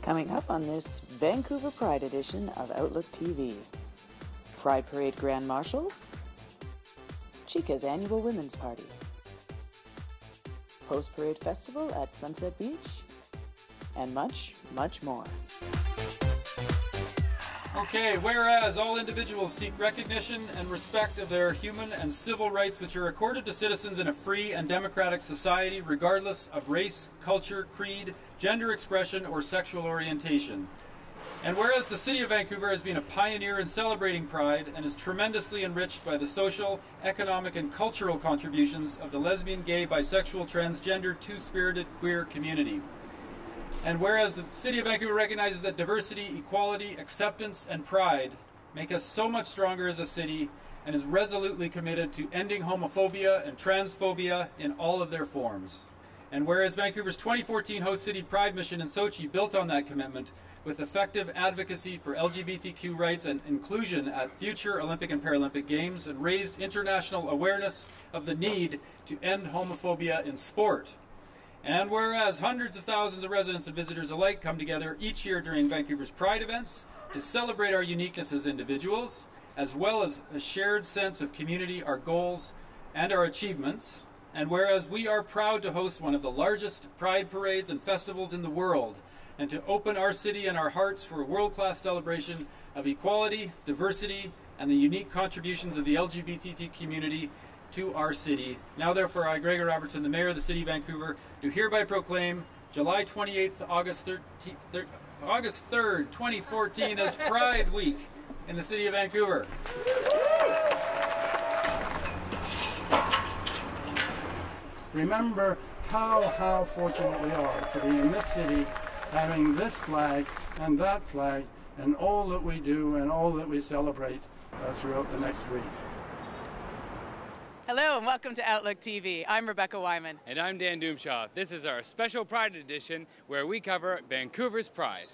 Coming up on this Vancouver Pride edition of Outlook TV. Pride Parade Grand Marshals, Chica's annual women's party, post-parade festival at Sunset Beach, and much, much more. Okay, whereas all individuals seek recognition and respect of their human and civil rights which are accorded to citizens in a free and democratic society regardless of race, culture, creed, gender expression, or sexual orientation. And whereas the City of Vancouver has been a pioneer in celebrating Pride and is tremendously enriched by the social, economic, and cultural contributions of the lesbian, gay, bisexual, transgender, two-spirited, queer community. And whereas the City of Vancouver recognizes that diversity, equality, acceptance, and pride make us so much stronger as a city and is resolutely committed to ending homophobia and transphobia in all of their forms. And whereas Vancouver's 2014 Host City Pride mission in Sochi built on that commitment with effective advocacy for LGBTQ rights and inclusion at future Olympic and Paralympic Games and raised international awareness of the need to end homophobia in sport. And whereas hundreds of thousands of residents and visitors alike come together each year during Vancouver's Pride events to celebrate our uniqueness as individuals, as well as a shared sense of community, our goals, and our achievements. And whereas we are proud to host one of the largest Pride parades and festivals in the world, and to open our city and our hearts for a world-class celebration of equality, diversity, and the unique contributions of the LGBT community to our city. Now therefore I, Gregor Robertson, the Mayor of the City of Vancouver, do hereby proclaim July 28th to August 3rd, 2014 as Pride Week in the City of Vancouver. Remember how fortunate we are to be in this city, having this flag and that flag, and all that we do and all that we celebrate throughout the next week. Hello and welcome to Outlook TV. I'm Rebecca Wyman. And I'm Dan Doomshaw. This is our special Pride edition where we cover Vancouver's Pride.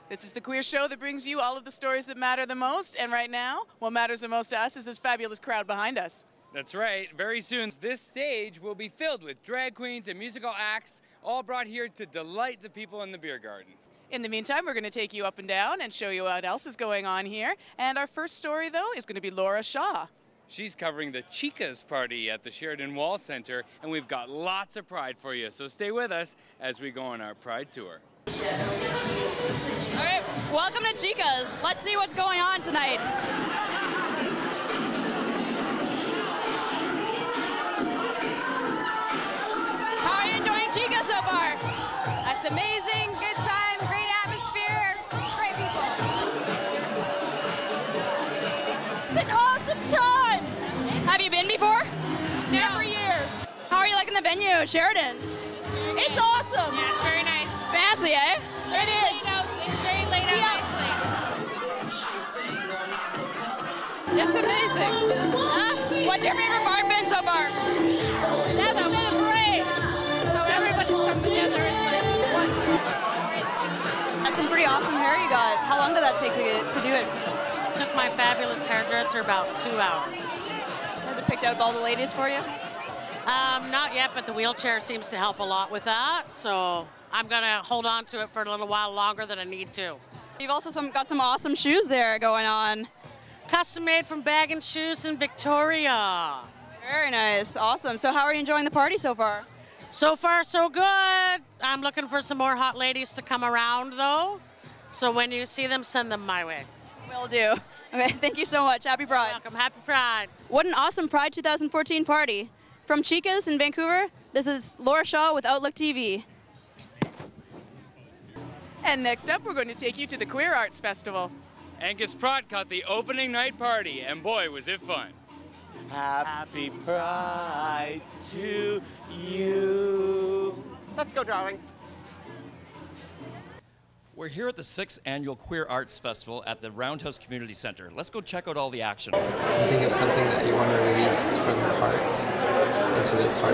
This is the queer show that brings you all of the stories that matter the most, and right now, what matters the most to us is this fabulous crowd behind us. That's right. Very soon, this stage will be filled with drag queens and musical acts, all brought here to delight the people in the beer gardens. In the meantime, we're going to take you up and down and show you what else is going on here. And our first story, though, is going to be Laura Shaw. She's covering the Chica's party at the Sheridan Wall Center, and we've got lots of Pride for you. So stay with us as we go on our Pride tour. All right, welcome to Chica's. Let's see what's going on tonight. How are you enjoying Chica so far? That's amazing, good time, great atmosphere, great people. It's an awesome time. Have you been before? No. Every year. How are you liking the venue, Sheridan? It's awesome. Yeah, it's very nice. Fancy, eh? It is. It's very laid out nicely. It's amazing. What's your favorite part been so far? That's been great. Everybody's come together. That's some pretty awesome hair you got. How long did that take to do it? Took my fabulous hairdresser about 2 hours. Has it picked out all the ladies for you? Not yet, but the wheelchair seems to help a lot with that, so I'm gonna hold on to it for a little while longer than I need to. You've also got some awesome shoes there going on. Custom made from Bag and Shoes in Victoria. Very nice, awesome. So how are you enjoying the party so far? So far, so good. I'm looking for some more hot ladies to come around, though. So when you see them, send them my way. Will do. Okay, thank you so much. Happy Pride. Welcome. Happy Pride. What an awesome Pride 2014 party. From Chica's in Vancouver, this is Laura Shaw with Outlook TV. And next up, we're going to take you to the Queer Arts Festival. Angus Pratt caught the opening night party, and boy, was it fun. Happy Pride to you. Let's go, darling. We're here at the 6th Annual Queer Arts Festival at the Roundhouse Community Center. Let's go check out all the action. You think of something that you want to release from your heart into this heart.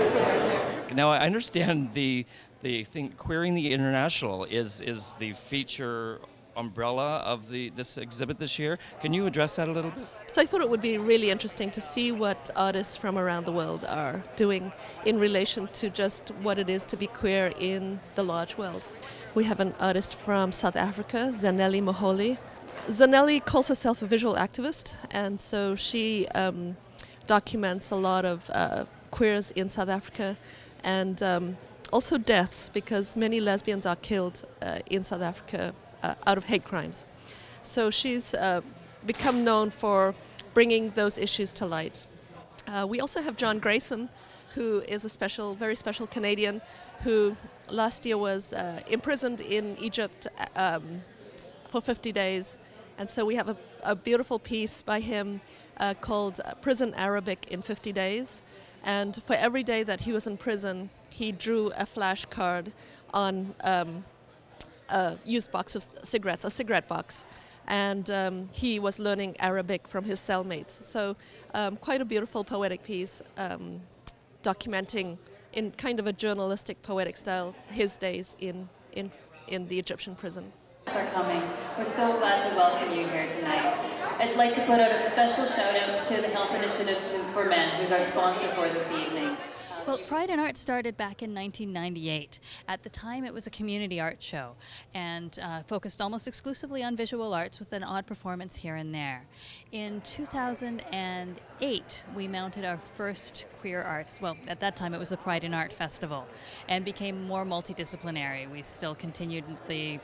Now, I understand the thing, Queering the International is the feature umbrella of this exhibit this year. Can you address that a little bit? I thought it would be really interesting to see what artists from around the world are doing in relation to just what it is to be queer in the large world. We have an artist from South Africa, Zanele Moholi. Zanele calls herself a visual activist, and so she documents a lot of queers in South Africa, and also deaths, because many lesbians are killed in South Africa out of hate crimes. So she's become known for bringing those issues to light. We also have John Grayson, who is a very special Canadian who last year was imprisoned in Egypt for 50 days. And so we have a beautiful piece by him called Prison Arabic in 50 Days. And for every day that he was in prison, he drew a flashcard on a used box of cigarettes, a cigarette box. And he was learning Arabic from his cellmates. So quite a beautiful poetic piece documenting in kind of a journalistic poetic style his days in the Egyptian prison. For coming. We're so glad to welcome you here tonight. I'd like to put out a special shout out to the Health Initiative for Men, who's our sponsor for this evening. Well, Pride in Art started back in 1998. At the time, it was a community art show and focused almost exclusively on visual arts with an odd performance here and there. In 2008, we mounted our first queer arts, well, at that time it was the Pride in Art Festival, and became more multidisciplinary. We still continued the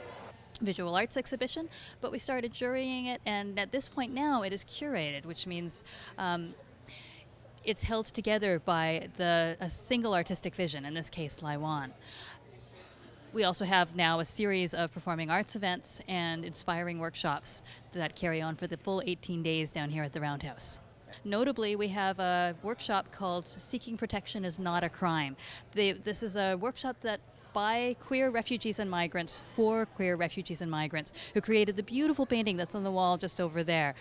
visual arts exhibition, but we started jurying it, and at this point now it is curated, which means it's held together by a single artistic vision, in this case, Laiwan. We also have now a series of performing arts events and inspiring workshops that carry on for the full 18 days down here at the Roundhouse. Notably, we have a workshop called Seeking Protection is Not a Crime. This is a workshop that by queer refugees and migrants, for queer refugees and migrants, who created the beautiful painting that's on the wall just over there.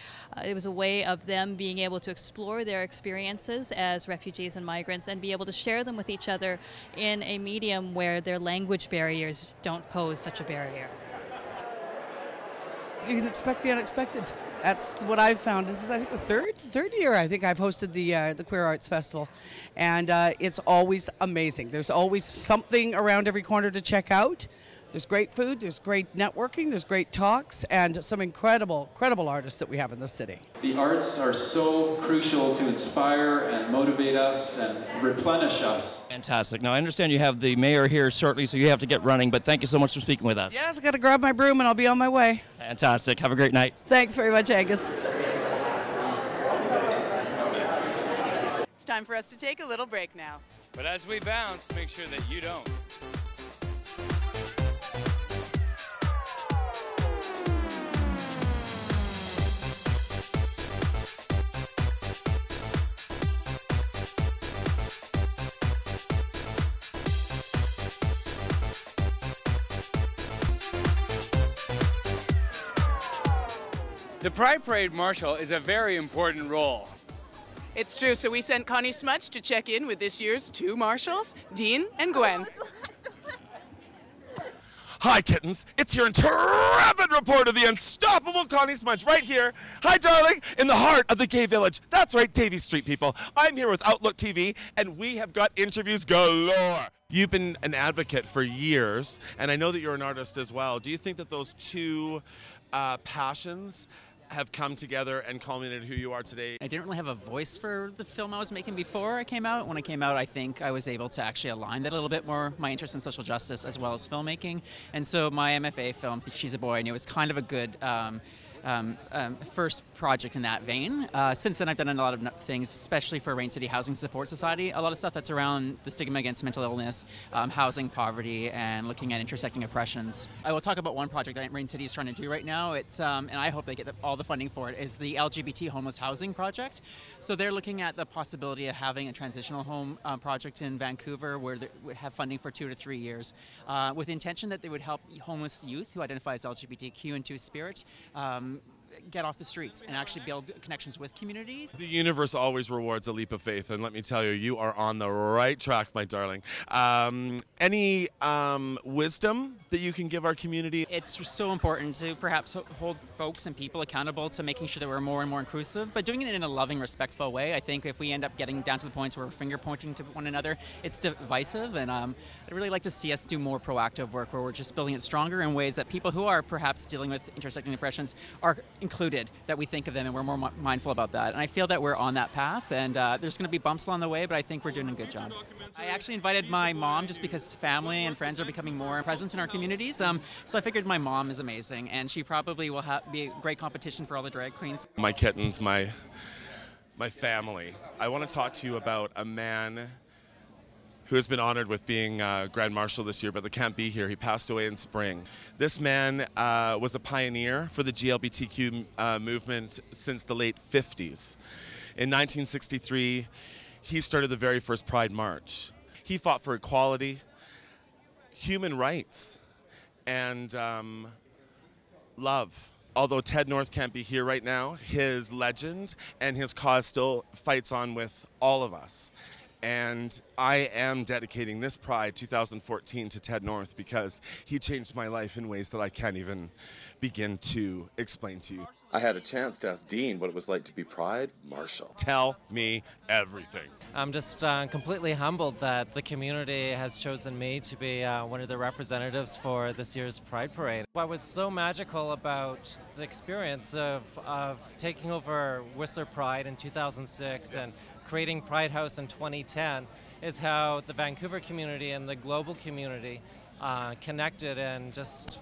It was a way of them being able to explore their experiences as refugees and migrants and be able to share them with each other in a medium where their language barriers don't pose such a barrier. You can expect the unexpected. That's what I've found. This is, I think, the third year I think I've hosted the Queer Arts Festival, and it's always amazing. There's always something around every corner to check out. There's great food, there's great networking, there's great talks, and some incredible artists that we have in this city. The arts are so crucial to inspire and motivate us and replenish us. Fantastic. Now, I understand you have the mayor here shortly, so you have to get running, but thank you so much for speaking with us. Yes, I got to grab my broom and I'll be on my way. Fantastic. Have a great night. Thanks very much, Angus. It's time for us to take a little break now. But as we bounce, make sure that you don't. The Pride Parade Marshal is a very important role. It's true, so we sent Connie Smudge to check in with this year's two marshals, Dean and Gwen. Hi, kittens. It's your intrepid reporter, the unstoppable Connie Smudge, right here. Hi, darling, in the heart of the gay village. That's right, Davie Street people. I'm here with OutlookTV, and we have got interviews galore. You've been an advocate for years, and I know that you're an artist as well. Do you think that those two passions have come together and culminated who you are today? I didn't really have a voice for the film I was making before I came out. When I came out, I think I was able to actually align that a little bit more, my interest in social justice as well as filmmaking. And so my MFA film, She's a Boy, I knew it was kind of a good first project in that vein. Since then, I've done a lot of things, especially for Rain City Housing Support Society. A lot of stuff that's around the stigma against mental illness, housing poverty, and looking at intersecting oppressions. I will talk about one project that Rain City is trying to do right now. It's and I hope they get all the funding for it. Is the LGBT homeless housing project. So they're looking at the possibility of having a transitional home project in Vancouver, where they would have funding for 2 to 3 years, with the intention that they would help homeless youth who identify as LGBTQ and Two-Spirit get off the streets and actually build connections with communities. The universe always rewards a leap of faith, and let me tell you, you are on the right track, my darling. Any wisdom that you can give our community? It's so important to perhaps hold folks and people accountable to making sure that we're more and more inclusive, but doing it in a loving, respectful way. I think if we end up getting down to the points where we're finger pointing to one another, it's divisive, and I'd really like to see us do more proactive work where we're just building it stronger in ways that people who are perhaps dealing with intersecting depressions are included, that we think of them and we're more mindful about that. And I feel that we're on that path, and there's going to be bumps along the way, but I think we're doing a good job. I actually invited my mom just because family and friends are becoming more present in our communities. So I figured my mom is amazing, and she probably will be a great competition for all the drag queens. My kittens, my family. I want to talk to you about a man who has been honored with being Grand Marshal this year, but that can't be here. He passed away in spring. This man was a pioneer for the GLBTQ movement since the late 50s. In 1963, he started the very first Pride March. He fought for equality, human rights, and love. Although Ted North can't be here right now, his legend and his cause still fights on with all of us. And I am dedicating this Pride 2014 to Ted North because he changed my life in ways that I can't even begin to explain to you. I had a chance to ask Dean what it was like to be Pride Marshal. Tell me everything. I'm just completely humbled that the community has chosen me to be one of the representatives for this year's Pride Parade. What was so magical about the experience of taking over Whistler Pride in 2006 and creating Pride House in 2010 is how the Vancouver community and the global community connected and just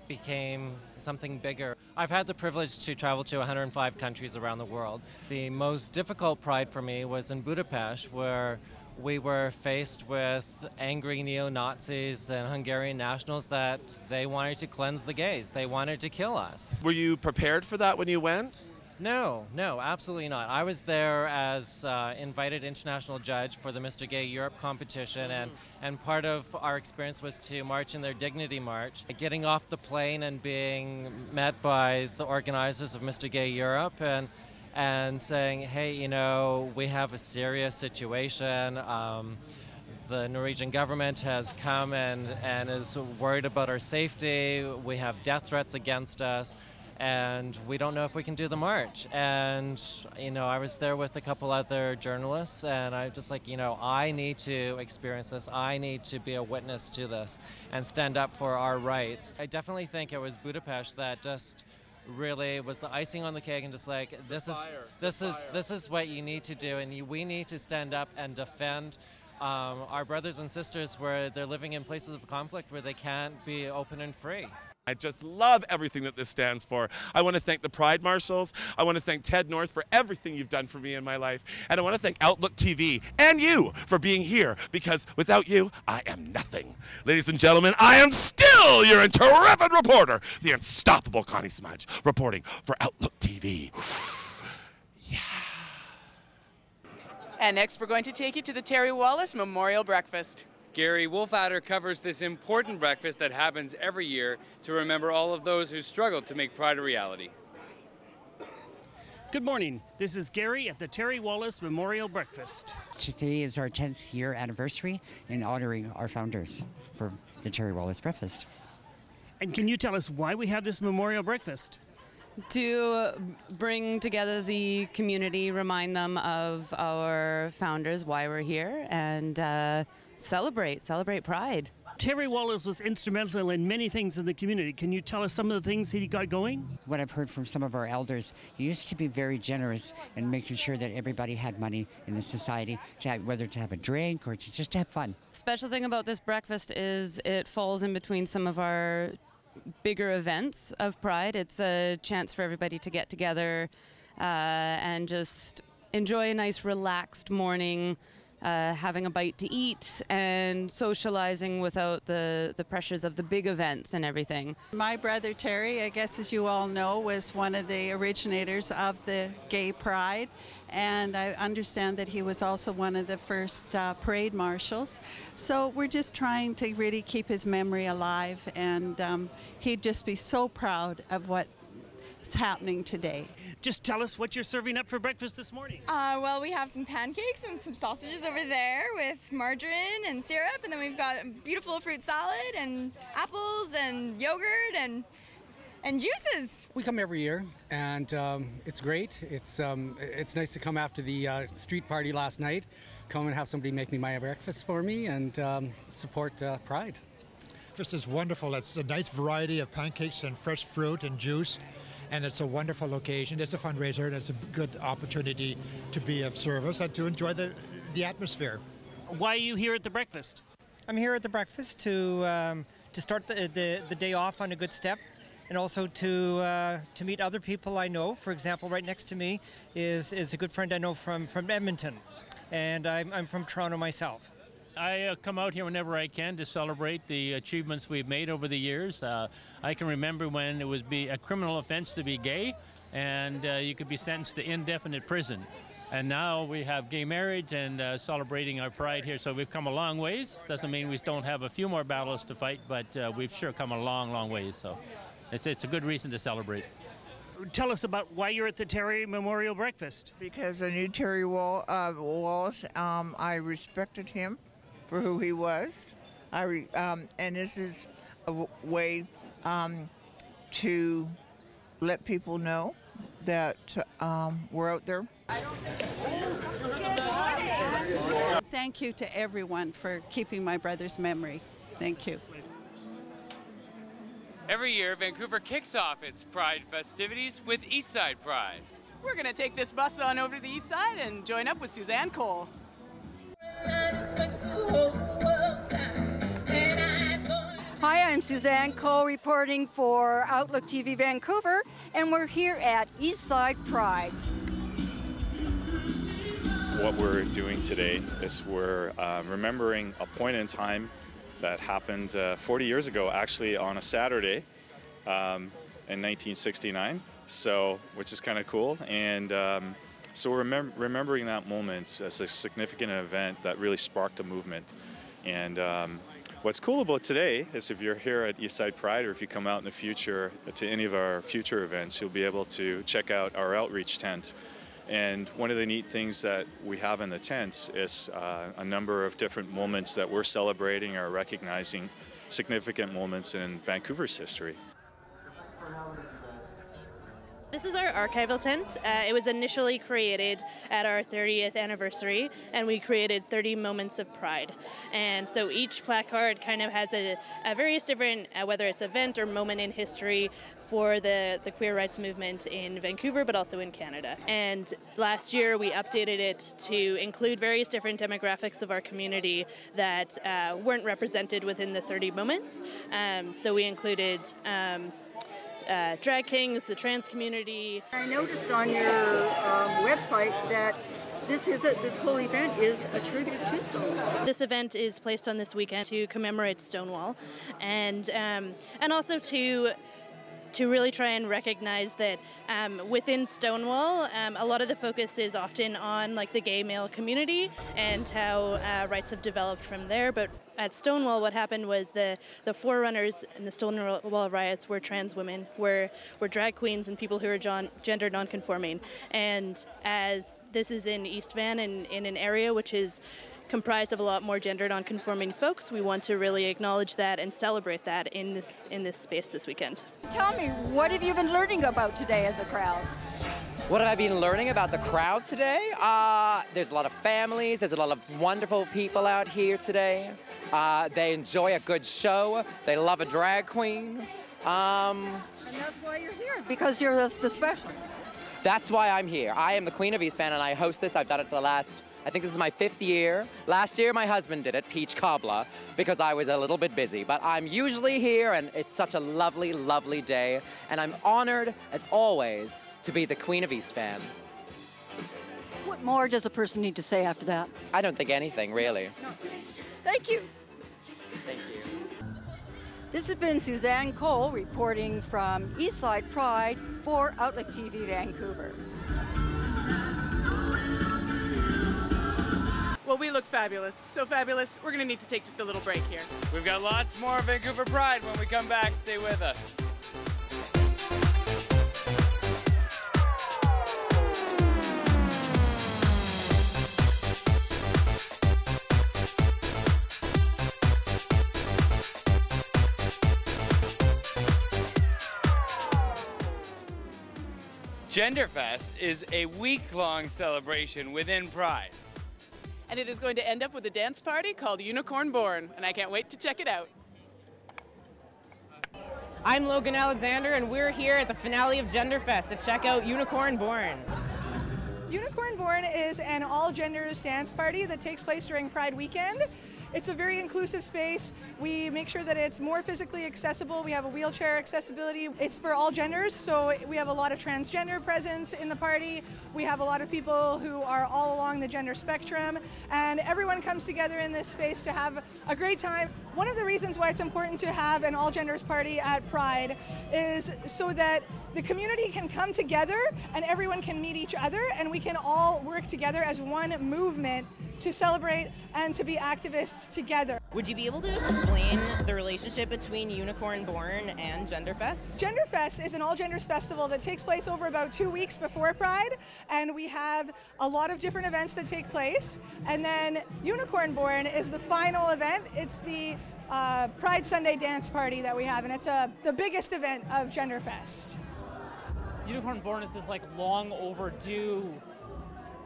became something bigger. I've had the privilege to travel to 105 countries around the world. The most difficult Pride for me was in Budapest, where we were faced with angry neo-Nazis and Hungarian nationals that they wanted to cleanse the gays. They wanted to kill us. Were you prepared for that when you went? No, absolutely not. I was there as invited international judge for the Mr. Gay Europe competition, and part of our experience was to march in their Dignity March. Getting off the plane and being met by the organizers of Mr. Gay Europe and saying, hey, you know, we have a serious situation. The Norwegian government has come and is worried about our safety. We have death threats against us, and we don't know if we can do the march. And, you know, I was there with a couple other journalists, and I just like, you know, I need to experience this. I need to be a witness to this and stand up for our rights. I definitely think it was Budapest that just really was the icing on the cake, and just like, this is what you need to do, and we need to stand up and defend our brothers and sisters where they're living in places of conflict where they can't be open and free. I just love everything that this stands for. I want to thank the Pride Marshals. I want to thank Ted North for everything you've done for me in my life. And I want to thank Outlook TV and you for being here, because without you, I am nothing. Ladies and gentlemen, I am still your intrepid reporter, the unstoppable Connie Smudge, reporting for Outlook TV. And next, we're going to take you to the Terry Wallace Memorial Breakfast. Gary Wolfadder covers this important breakfast that happens every year to remember all of those who struggled to make Pride a reality. Good morning. This is Gary at the Terry Wallace Memorial Breakfast. Today is our 10th year anniversary in honoring our founders for the Terry Wallace Breakfast. And can you tell us why we have this memorial breakfast? To bring together the community, remind them of our founders, why we're here, and celebrate Pride. Terry Wallace was instrumental in many things in the community. Can you tell us some of the things he got going? What I've heard from some of our elders, he used to be very generous in making sure that everybody had money in the society, whether to have a drink or to just have fun. Special thing about this breakfast is it falls in between some of our bigger events of Pride. It's a chance for everybody to get together and just enjoy a nice relaxed morning, having a bite to eat and socializing without the pressures of the big events and everything. My brother Terry, I guess as you all know, was one of the originators of the Gay Pride, and I understand that he was also one of the first parade marshals. So we're just trying to really keep his memory alive, and he'd just be so proud of what what's happening today. Just tell us what you're serving up for breakfast this morning. Well, we have some pancakes and some sausages over there with margarine and syrup, and then we've got a beautiful fruit salad and apples and yogurt and juices. We come every year, and it's great. It's nice to come after the street party last night, come and have somebody make me my breakfast for me and support Pride. Breakfast is wonderful. It's a nice variety of pancakes and fresh fruit and juice, and it's a wonderful occasion. It's a fundraiser, and it's a good opportunity to be of service and to enjoy the atmosphere. Why are you here at the breakfast? I'm here at the breakfast to start the day off on a good step, and also to meet other people I know. For example, right next to me is a good friend I know from Edmonton, and I'm from Toronto myself. I come out here whenever I can to celebrate the achievements we've made over the years. I can remember when it would be a criminal offense to be gay, and you could be sentenced to indefinite prison. And now we have gay marriage and celebrating our Pride here. So we've come a long ways. Doesn't mean we don't have a few more battles to fight, but we've sure come a long, long ways. So it's a good reason to celebrate. Tell us about why you're at the Terry Memorial Breakfast. Because I knew Terry Wallace. I respected him for who he was. And this is a way to let people know that we're out there. Thank you to everyone for keeping my brother's memory. Thank you. Every year, Vancouver kicks off its Pride festivities with Eastside Pride. We're going to take this bus on over to the east side and join up with Suzanne Cole. Hi, I'm Suzanne Cole reporting for OutlookTV Vancouver, and we're here at Eastside Pride. What we're doing today is we're remembering a point in time that happened 40 years ago, actually on a Saturday in 1969, which is kind of cool. And so we're remembering that moment as a significant event that really sparked a movement. And what's cool about today is if you're here at Eastside Pride, or if you come out in the future to any of our future events, you'll be able to check out our outreach tent. And one of the neat things that we have in the tents is a number of different moments that we're celebrating or recognizing significant moments in Vancouver's history. This is our archival tent. It was initially created at our 30th anniversary, and we created 30 moments of pride. And so each placard kind of has a various different, whether it's event or moment in history for the queer rights movement in Vancouver, but also in Canada. And last year we updated it to include various different demographics of our community that weren't represented within the 30 moments. So we included drag kings, the trans community. I noticed on your website that this whole event is attributed to Stonewall. This event is placed on this weekend to commemorate Stonewall, and also to really try and recognize that within Stonewall, a lot of the focus is often on like the gay male community and how rights have developed from there. But at Stonewall, what happened was the forerunners in the Stonewall riots were trans women, were drag queens and people who are gender nonconforming. And as this is in East Van and in an area which is comprised of a lot more gender nonconforming folks, we want to really acknowledge that and celebrate that in this space this weekend. Tell me, what have you been learning about today as the crowd? What have I been learning about the crowd today? There's a lot of families, there's a lot of wonderful people out here today. They enjoy a good show, they love a drag queen. And that's why you're here, because you're the special. That's why I'm here. I am the Queen of East Van, and I host this. I've done it for the last, I think this is my 5th year. Last year, my husband did it, Peach Cobbler, because I was a little bit busy. But I'm usually here, and it's such a lovely, lovely day. And I'm honored, as always, to be the Queen of East Van. What more does a person need to say after that? I don't think anything, really. No. Thank you. Thank you. This has been Suzanne Cole reporting from Eastside Pride for OutlookTV Vancouver. Well, we look fabulous. So fabulous, we're going to need to take just a little break here. We've got lots more Vancouver Pride when we come back. Stay with us. GenderFest is a week-long celebration within Pride. And it is going to end up with a dance party called Unicorn Born, and I can't wait to check it out. I'm Logan Alexander, and we're here at the finale of GenderFest to check out Unicorn Born. Unicorn Born is an all-genders dance party that takes place during Pride weekend. It's a very inclusive space. We make sure that it's more physically accessible. We have a wheelchair accessibility. It's for all genders, so we have a lot of transgender presence in the party. We have a lot of people who are all along the gender spectrum, and everyone comes together in this space to have a great time. One of the reasons why it's important to have an all-genders party at Pride is so that the community can come together and everyone can meet each other, and we can all work together as one movement to celebrate and to be activists together. Would you be able to explain the relationship between Unicorn Born and GenderFest? GenderFest is an all-genders festival that takes place over about 2 weeks before Pride, and we have a lot of different events that take place. And then Unicorn Born is the final event. It's the Pride Sunday dance party that we have, and it's the biggest event of GenderFest. Unicorn Born is this like long overdue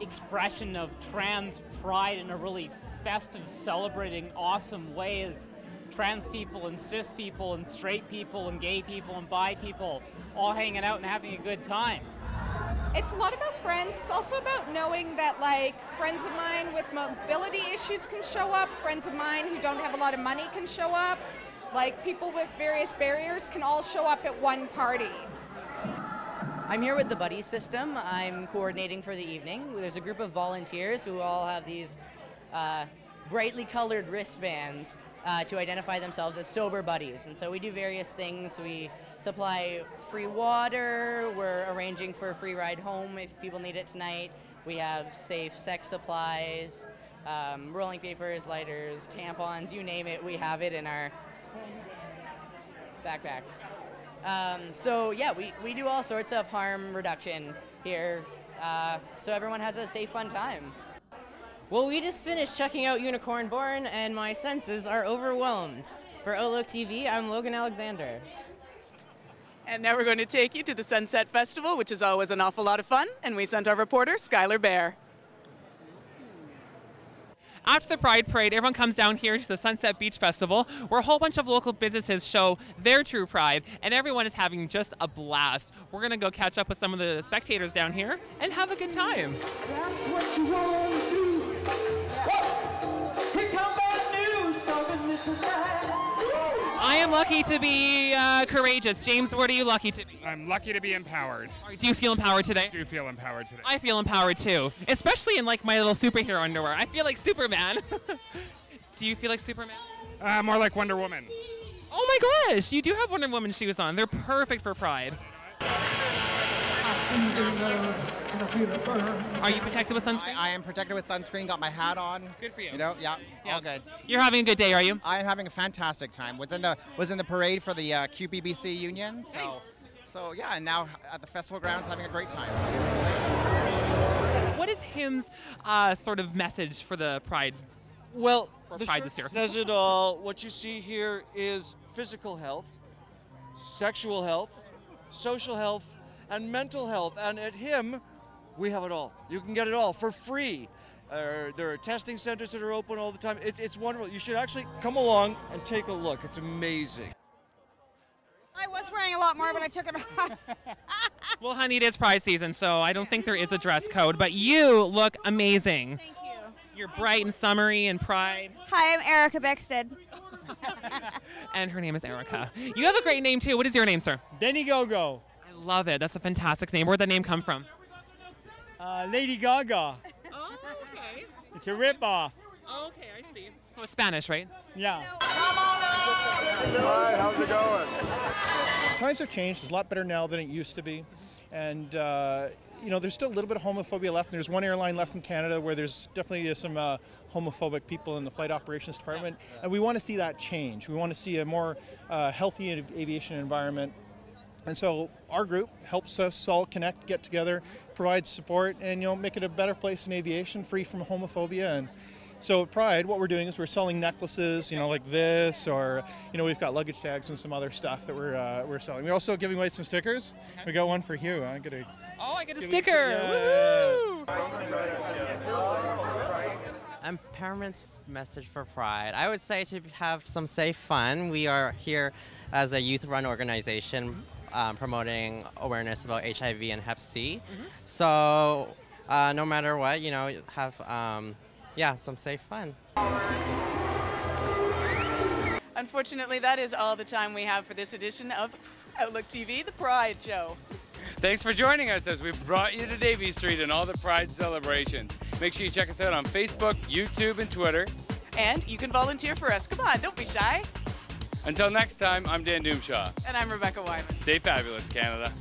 expression of trans pride in a really festive, celebrating, awesome way as trans people and cis people and straight people and gay people and bi people all hanging out and having a good time. It's a lot about friends. It's also about knowing that like friends of mine with mobility issues can show up, friends of mine who don't have a lot of money can show up, like people with various barriers can all show up at one party. I'm here with the Buddy System. I'm coordinating for the evening. There's a group of volunteers who all have these brightly colored wristbands to identify themselves as sober buddies. And so we do various things. We supply free water. We're arranging for a free ride home if people need it tonight. We have safe sex supplies, rolling papers, lighters, tampons, you name it. We have it in our backpack. So yeah, we do all sorts of harm reduction here, so everyone has a safe, fun time. Well, we just finished checking out Unicorn Born, and my senses are overwhelmed. For OutlookTV, I'm Logan Alexander. And now we're going to take you to the Sunset Festival, which is always an awful lot of fun, and we sent our reporter, Skylar Bear. After the Pride Parade, everyone comes down here to the Sunset Beach Festival, where a whole bunch of local businesses show their true pride, and everyone is having just a blast. We're going to go catch up with some of the spectators down here and have a good time. That's what you want to do. Here come bad news, talking this and that. I am lucky to be courageous. James, what are you lucky to be? I'm lucky to be empowered. Do you feel empowered today? I do feel empowered today. I feel empowered too, especially in like my little superhero underwear. I feel like Superman. Do you feel like Superman? More like Wonder Woman. Oh my gosh, you do have Wonder Woman shoes on. They're perfect for Pride. Are you protected with sunscreen? I am protected with sunscreen, got my hat on. Good for you. You know, yeah, all good. You're having a good day, are you? I'm having a fantastic time. Was in the parade for the QPBC union, so yeah, and now at the festival grounds having a great time. What is HIM's sort of message for the Pride? Well, for the Pride shirt this year? says it all. What you see here is physical health, sexual health, social health, and mental health. And at HIM, we have it all. You can get it all for free. There are testing centers that are open all the time. It's wonderful. You should actually come along and take a look. It's amazing. I was wearing a lot more, but I took it off. Well, honey, it is Pride season, so I don't think there is a dress code, but you look amazing. Thank you. You're bright and summery and Pride. Hi, I'm Erica Beckstead. And her name is Erica. You have a great name, too. What is your name, sir? Benny Go-Go. I love it. That's a fantastic name. Where'd that name come from? Lady Gaga. Oh, okay. It's a ripoff. Oh, okay, I see. So it's Spanish, right? Yeah. Hi, how's it going? Times have changed. It's a lot better now than it used to be. And, you know, there's still a little bit of homophobia left. There's one airline left in Canada where there's definitely some homophobic people in the flight operations department. And we want to see that change. We want to see a more healthy aviation environment. And so our group helps us all connect, get together, provide support, and, you know, make it a better place in aviation, free from homophobia. And So at Pride, what we're doing is we're selling necklaces, like this, or we've got luggage tags and some other stuff that we're selling. We're also giving away some stickers. We got one for Hugh. I get a sticker! Woo! Empowerment's message for Pride. I would say to have some safe fun. We are here as a youth-run organization promoting awareness about HIV and Hep C. So no matter what, have some safe fun. Unfortunately, that is all the time we have for this edition of Outlook TV, The Pride Show. Thanks for joining us as we brought you to Davie Street and all the Pride celebrations. Make sure you check us out on Facebook, YouTube, and Twitter. And you can volunteer for us. Come on, don't be shy. Until next time, I'm Dan Doomshaw. And I'm Rebecca Wyman. Stay fabulous, Canada.